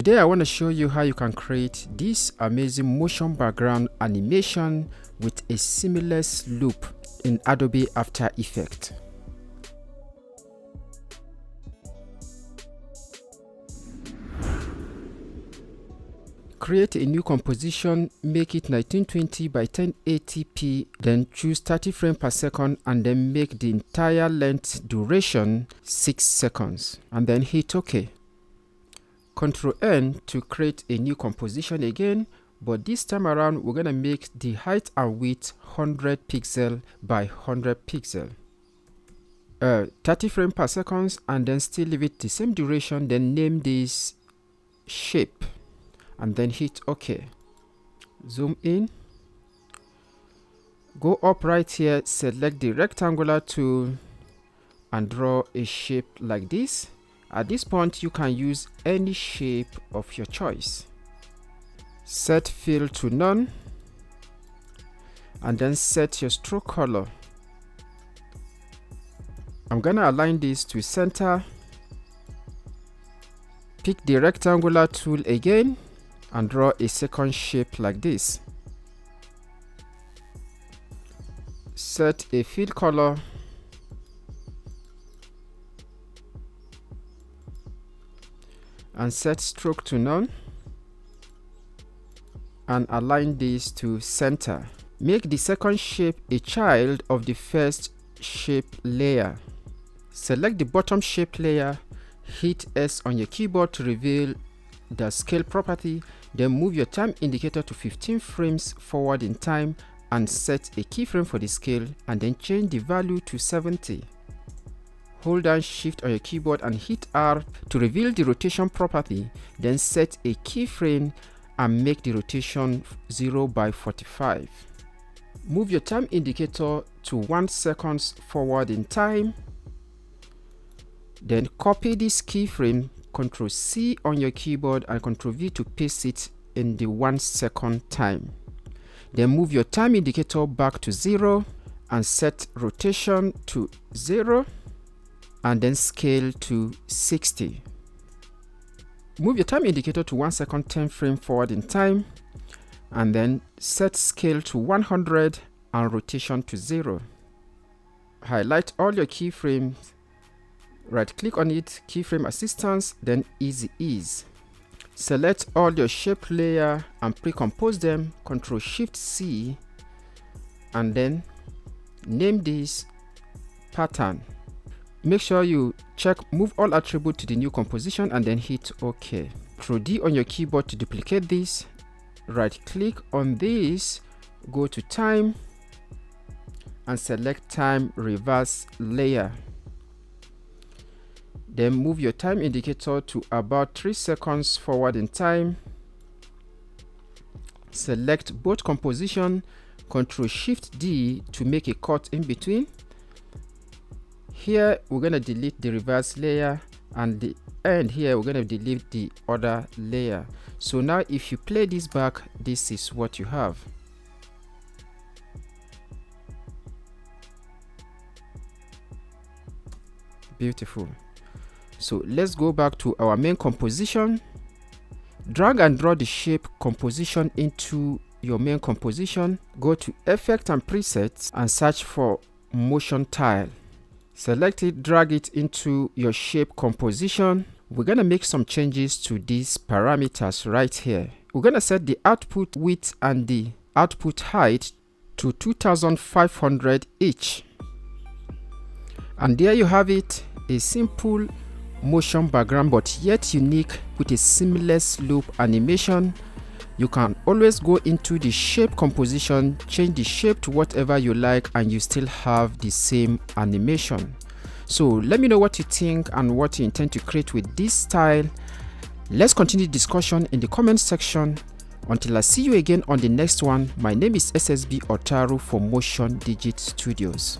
Today I want to show you how you can create this amazing motion background animation with a seamless loop in Adobe After Effects. Create a new composition, make it 1920 by 1080p, then choose 30 frames per second and then make the entire length duration 6 seconds and then hit OK. Ctrl N to create a new composition again, but this time around we're going to make the height and width 100 pixel by 100 pixel. 30 frames per second and then still leave it the same duration, then name this shape and then hit OK. Zoom in, go up right here, select the rectangular tool and draw a shape like this. At this point you can use any shape of your choice. Set fill to none and then set your stroke color. I'm gonna align this to center. Pick the rectangular tool again and draw a second shape like this. Set a fill color and set stroke to none and align this to center. Make the second shape a child of the first shape layer. Select the bottom shape layer, hit S on your keyboard to reveal the scale property, then move your time indicator to 15 frames forward in time and set a keyframe for the scale and then change the value to 70. Hold down Shift on your keyboard and hit R to reveal the rotation property, then set a keyframe and make the rotation 0 by 45. Move your time indicator to 1 second forward in time, then copy this keyframe, Ctrl C on your keyboard and Ctrl V to paste it in the 1 second time. Then move your time indicator back to 0 and set rotation to 0 and then scale to 60. Move your time indicator to 1 second 10 frames forward in time and then set scale to 100 and rotation to 0. Highlight all your keyframes, right click on it, keyframe assistance, then easy ease. Select all your shape layer and pre-compose them, Ctrl Shift C and then name this pattern. Make sure you check move all attribute to the new composition and then hit OK. Ctrl D on your keyboard to duplicate this. Right click on this, go to time and select time reverse layer. Then move your time indicator to about 3 seconds forward in time. Select both composition, Ctrl Shift D to make a cut in between. Here we're going to delete the reverse layer and the end here we're going to delete the other layer. So now if you play this back, this is what you have. Beautiful. So let's go back to our main composition. Drag and draw the shape composition into your main composition. Go to Effect and Presets and search for Motion Tile. Select it, drag it into your shape composition. We're going to make some changes to these parameters right here. We're going to set the output width and the output height to 2500 each. And there you have it, a simple motion background but yet unique with a seamless loop animation. You can always go into the shape composition, change the shape to whatever you like and you still have the same animation. So let me know what you think and what you intend to create with this style. Let's continue the discussion in the comment section. Until I see you again on the next one, my name is SSB Otaru for MotionDigit Studios.